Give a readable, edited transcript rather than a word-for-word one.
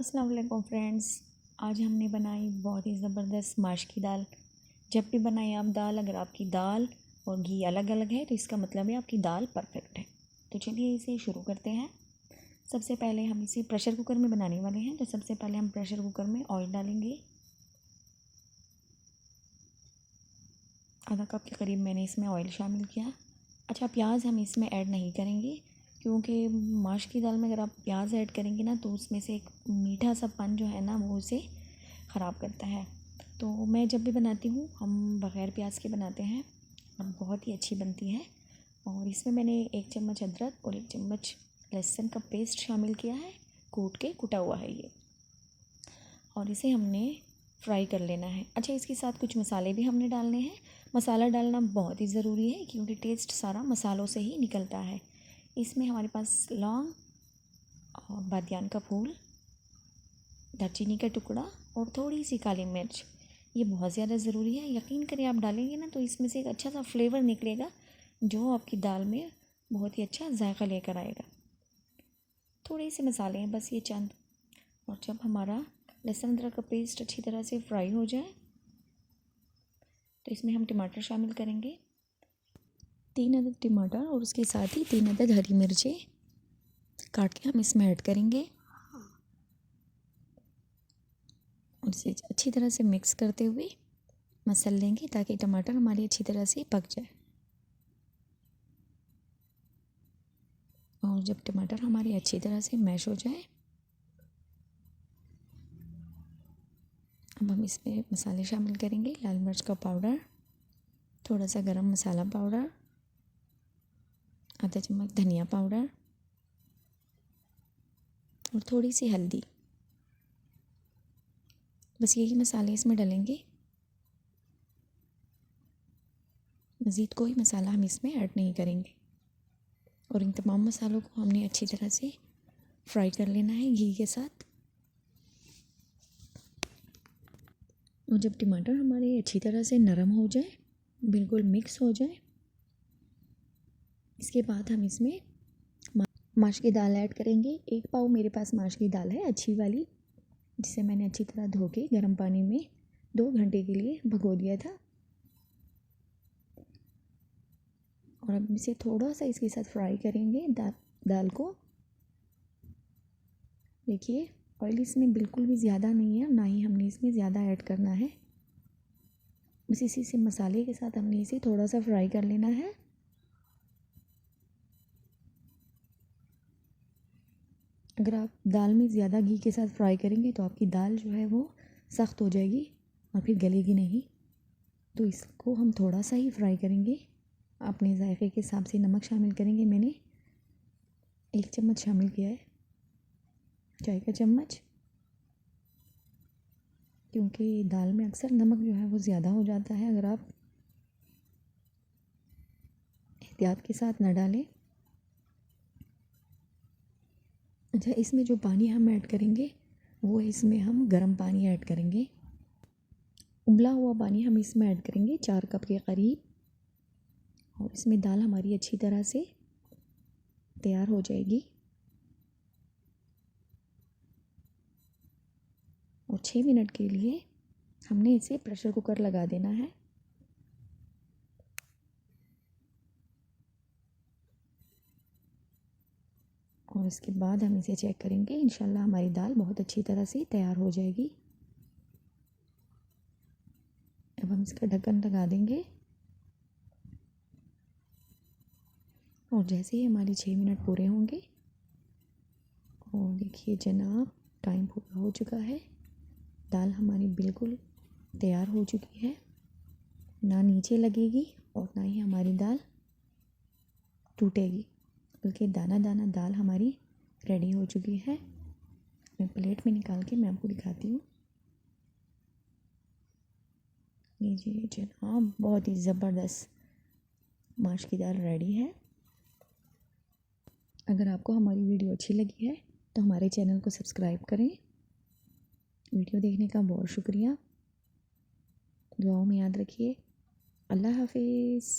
अस्सलाम वालेकुम फ्रेंड्स। आज हमने बनाई बहुत ही ज़बरदस्त माश की दाल। जब भी बनाएं आप दाल, अगर आपकी दाल और घी अलग अलग है तो इसका मतलब है आपकी दाल परफेक्ट है। तो चलिए इसे शुरू करते हैं। सबसे पहले हम इसे प्रेशर कुकर में बनाने वाले हैं। तो सबसे पहले हम प्रेशर कुकर में ऑयल डालेंगे। आधा कप के करीब मैंने इसमें ऑयल शामिल किया। अच्छा, प्याज हम इसमें ऐड नहीं करेंगे क्योंकि माश की दाल में अगर आप प्याज ऐड करेंगे ना तो उसमें से एक मीठा सा पन जो है ना वो उसे ख़राब करता है। तो मैं जब भी बनाती हूँ हम बग़ैर प्याज के बनाते हैं और बहुत ही अच्छी बनती है। और इसमें मैंने 1 चम्मच अदरक और 1 चम्मच लहसुन का पेस्ट शामिल किया है, कुटा हुआ है ये। और इसे हमने फ्राई कर लेना है। अच्छा, इसके साथ कुछ मसाले भी हमने डालने हैं। मसाला डालना बहुत ही ज़रूरी है क्योंकि टेस्ट सारा मसालों से ही निकलता है। इसमें हमारे पास लौंग और बादियान का फूल, दालचीनी का टुकड़ा और थोड़ी सी काली मिर्च, ये बहुत ज़्यादा ज़रूरी है। यकीन करें आप डालेंगे ना तो इसमें से एक अच्छा सा फ्लेवर निकलेगा जो आपकी दाल में बहुत ही अच्छा जायका लेकर आएगा। थोड़े से मसाले हैं बस ये चंद। और जब हमारा लहसुन अदरक का पेस्ट अच्छी तरह से फ्राई हो जाए तो इसमें हम टमाटर शामिल करेंगे। 3 अदद टमाटर और उसके साथ ही 3 अदद हरी मिर्चें काट के हम इसमें ऐड करेंगे और इसे अच्छी तरह से मिक्स करते हुए मसल लेंगे ताकि टमाटर हमारी अच्छी तरह से पक जाए। और जब टमाटर हमारी अच्छी तरह से मैश हो जाए अब हम इसमें मसाले शामिल करेंगे। लाल मिर्च का पाउडर, थोड़ा सा गरम मसाला पाउडर, आधा चम्मच धनिया पाउडर और थोड़ी सी हल्दी। बस यही मसाले इसमें डलेंगे, मज़ीद कोई मसाला हम इसमें ऐड नहीं करेंगे। और इन तमाम मसालों को हमने अच्छी तरह से फ्राई कर लेना है घी के साथ। और जब टमाटर हमारे अच्छी तरह से नरम हो जाए, बिल्कुल मिक्स हो जाए, इसके बाद हम इसमें माश की दाल ऐड करेंगे। 1 पाव मेरे पास माश की दाल है, अच्छी वाली, जिसे मैंने अच्छी तरह धो के गर्म पानी में 2 घंटे के लिए भिगो दिया था। और अब इसे थोड़ा सा इसके साथ फ्राई करेंगे दाल को। देखिए ऑयल इसमें बिल्कुल भी ज़्यादा नहीं है, ना ही हमने इसमें ज़्यादा ऐड करना है। बस इसी से मसाले के साथ हमने इसे थोड़ा सा फ्राई कर लेना है। अगर आप दाल में ज़्यादा घी के साथ फ्राई करेंगे तो आपकी दाल जो है वो सख्त हो जाएगी और फिर गलेगी नहीं। तो इसको हम थोड़ा सा ही फ्राई करेंगे। अपने जायके के हिसाब से नमक शामिल करेंगे। मैंने 1 चम्मच शामिल किया है, चाय का चम्मच, क्योंकि दाल में अक्सर नमक जो है वो ज़्यादा हो जाता है अगर आप एहतियात के साथ ना डालें। अच्छा, इसमें जो पानी हम ऐड करेंगे वो इसमें हम गर्म पानी ऐड करेंगे। उबला हुआ पानी हम इसमें ऐड करेंगे 4 कप के करीब। और इसमें दाल हमारी अच्छी तरह से तैयार हो जाएगी। और 6 मिनट के लिए हमने इसे प्रेशर कुकर लगा देना है। और इसके बाद हम इसे चेक करेंगे। इंशाल्लाह हमारी दाल बहुत अच्छी तरह से तैयार हो जाएगी। अब हम इसका ढक्कन लगा देंगे और जैसे ही हमारी 6 मिनट पूरे होंगे, और देखिए जनाब टाइम पूरा हो चुका है। दाल हमारी बिल्कुल तैयार हो चुकी है, ना नीचे लगेगी और ना ही हमारी दाल टूटेगी, बल्कि दाना दाना दाल हमारी रेडी हो चुकी है। मैं प्लेट में निकाल के मैं आपको दिखाती हूँ। लीजिए जनाब, बहुत ही ज़बरदस्त माश की दाल रेडी है। अगर आपको हमारी वीडियो अच्छी लगी है तो हमारे चैनल को सब्सक्राइब करें। वीडियो देखने का बहुत शुक्रिया। दुआओं में याद रखिए। अल्लाह हाफिज़।